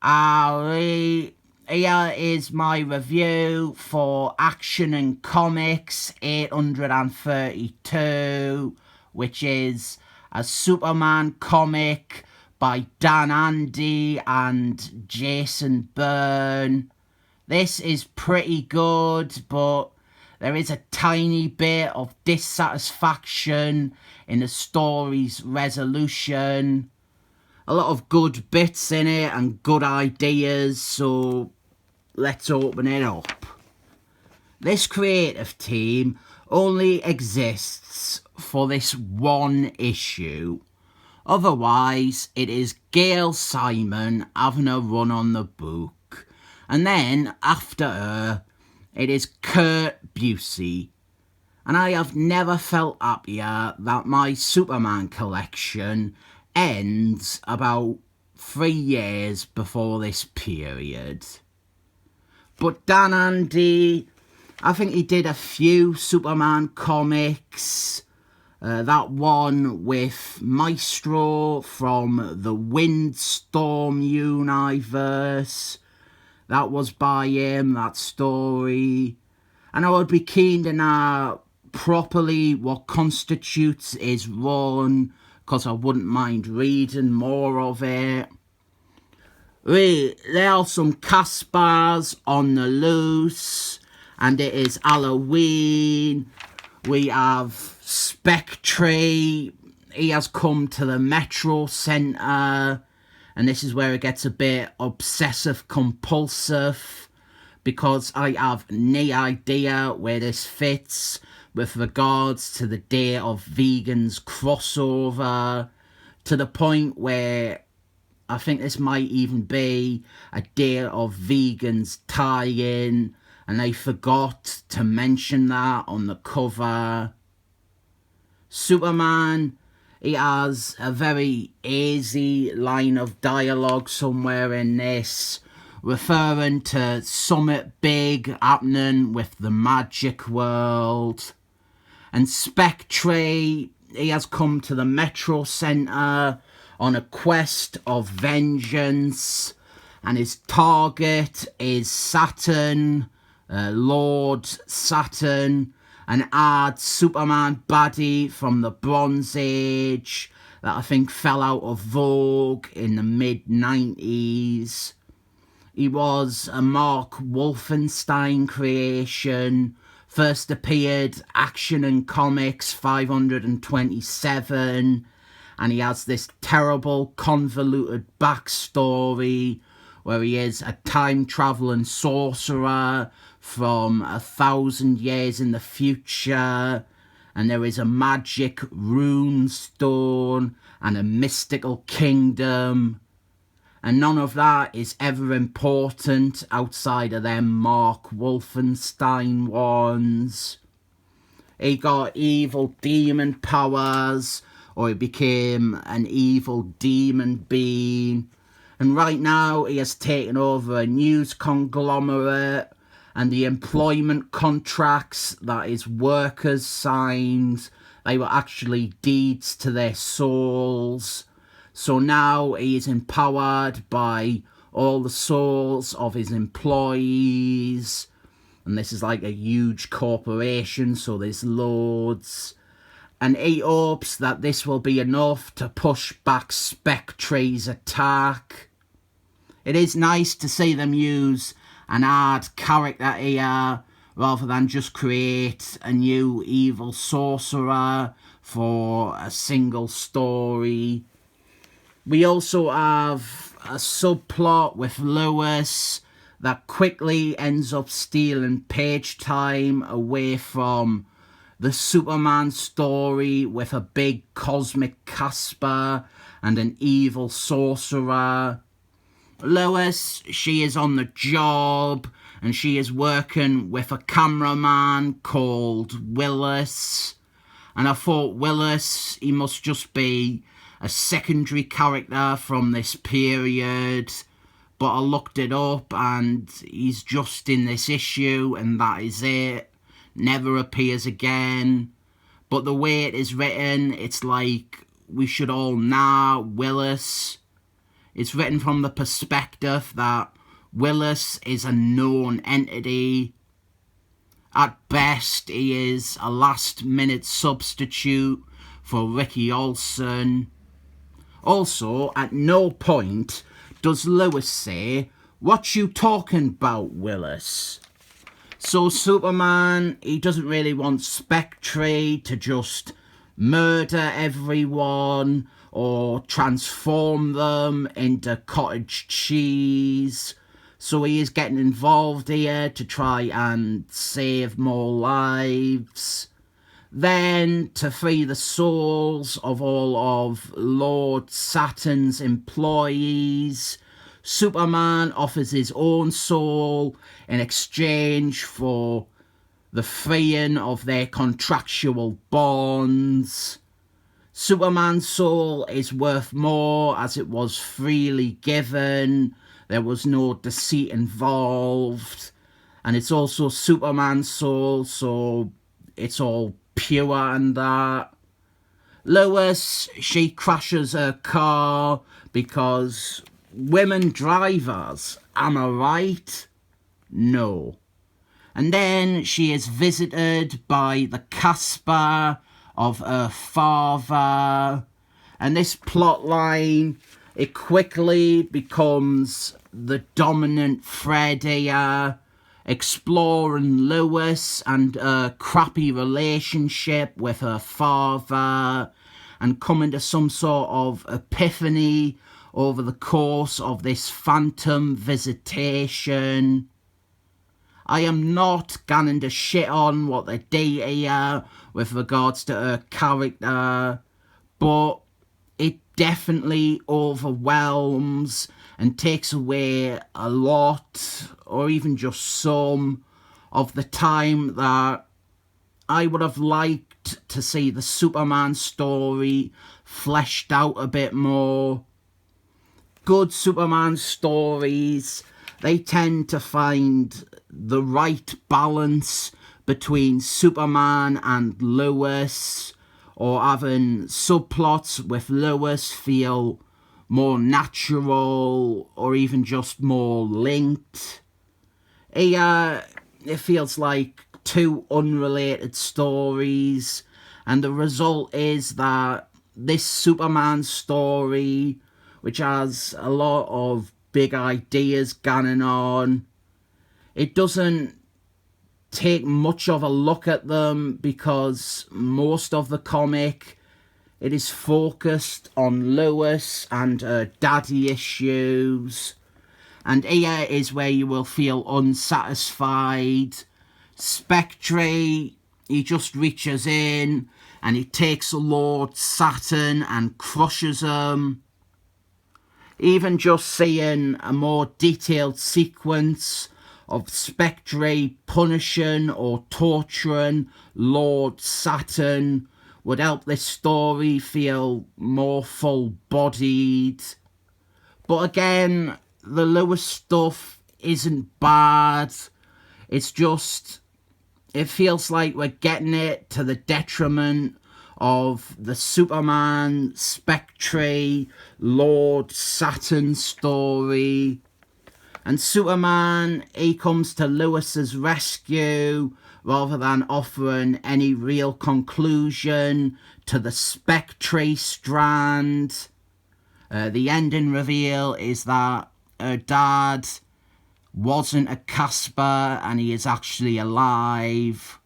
Here is my review for Action and Comics 832, which is a Superman comic by Dan Andy and Jason Byrne. This is pretty good, but there is a tiny bit of dissatisfaction in the story's resolution. A lot of good bits in it and good ideas, so let's open it up. This creative team only exists for this one issue. Otherwise, it is Gail Simon having a run on the book. And then, after her, it is Kurt Busey. And I have never felt happier that my Superman collection ends about 3 years before this period. But Dan Andy, I think he did a few Superman comics. That one with Maestro from the Windstorm universe. That was by him, that story. And I would be keen to know properly what constitutes his run, because I wouldn't mind reading more of it. There are some Caspars on the loose, and it is Halloween. We have Spectre. He has come to the Metro Centre, and this is where it gets a bit obsessive-compulsive, because I have no idea where this fits with regards to the Day of Vegans crossover, to the point where I think this might even be a Day of Vegans tie-in, and I forgot to mention that on the cover. Superman, he has a very easy line of dialogue somewhere in this, referring to something big happening with the magic world. And Spectre, he has come to the Metro Centre on a quest of vengeance, and his target is Saturn, Lord Saturn, an odd Superman baddie from the Bronze Age that I think fell out of vogue in the mid-90s. He was a Mark Wolfenstein creation, first appeared Action and Comics 527, and he has this terrible, convoluted backstory where he is a time-travelling sorcerer from 1,000 years in the future, and there is a magic rune stone and a mystical kingdom, and none of that is ever important outside of them Mark Wolfenstein ones. He got evil demon powers, or he became an evil demon being, and right now he has taken over a news conglomerate, and the employment contracts that his workers signed, they were actually deeds to their souls. So now he is empowered by all the souls of his employees. And this is like a huge corporation, so there's loads. And he hopes that this will be enough to push back Spectre's attack. It is nice to see them use an hard character here, rather than just create a new evil sorcerer for a single story. We also have a subplot with Lois that quickly ends up stealing page time away from the Superman story with a big cosmic Casper and an evil sorcerer. Lois, she is on the job, and she is working with a cameraman called Willis. And I thought Willis, he must just be a secondary character from this period, but I looked it up and he's just in this issue and that is it. Never appears again. But the way it is written, it's like we should all know Willis. It's written from the perspective that Willis is a known entity. At best, he is a last-minute substitute for Ricky Olsen. Also, at no point does Lewis say, "What you talking about, Willis?" So Superman, he doesn't really want Spectre to just murder everyone or transform them into cottage cheese. So he is getting involved here to try and save more lives. Then, to free the souls of all of Lord Saturn's employees, Superman offers his own soul in exchange for the freeing of their contractual bonds. Superman's soul is worth more as it was freely given. There was no deceit involved. And it's also Superman's soul, so it's all pure and that. Lois, she crashes her car because women drivers, am I right? No. And then she is visited by the Casper of her father. And this plot line, it quickly becomes the dominant thread here, exploring Lois and her crappy relationship with her father and coming to some sort of epiphany over the course of this phantom visitation. I am not going to shit on what they do here with regards to her character, but it definitely overwhelms and takes away a lot, or even just some, of the time that I would have liked to see the Superman story fleshed out a bit more. Good Superman stories, they tend to find the right balance between Superman and Lois, or having subplots with Lois feel more natural or even just more linked. Here, it feels like two unrelated stories, and the result is that this Superman story, which has a lot of big ideas going on, it doesn't take much of a look at them because most of the comic, it is focused on Lois and her daddy issues. And here is where you will feel unsatisfied. Spectre, he just reaches in and he takes Lord Saturn and crushes him. Even just seeing a more detailed sequence of Spectre punishing or torturing Lord Saturn would help this story feel more full-bodied. But again, the Lewis stuff isn't bad. It's just, it feels like we're getting it to the detriment of the Superman, Spectre, Lord Saturn story. And Superman, he comes to Lois's rescue rather than offering any real conclusion to the Spectre strand. The ending reveal is that her dad wasn't a Casper and he is actually alive.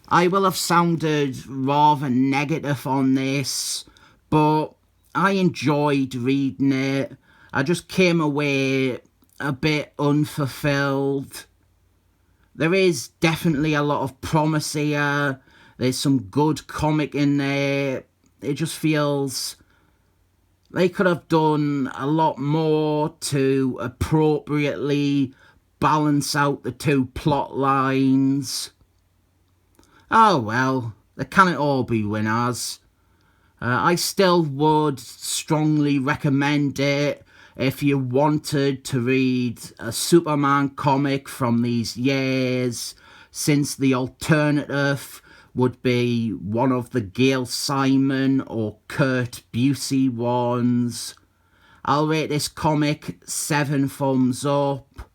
I will have sounded rather negative on this, but I enjoyed reading it. I just came away a bit unfulfilled. There is definitely a lot of promise here. There's some good comic in there. It just feels they could have done a lot more to appropriately balance out the two plot lines. Oh well, they can't all be winners. I still would strongly recommend it if you wanted to read a Superman comic from these years, since the alternative would be one of the Gail Simon or Kurt Busey ones. I'll rate this comic 7 thumbs up.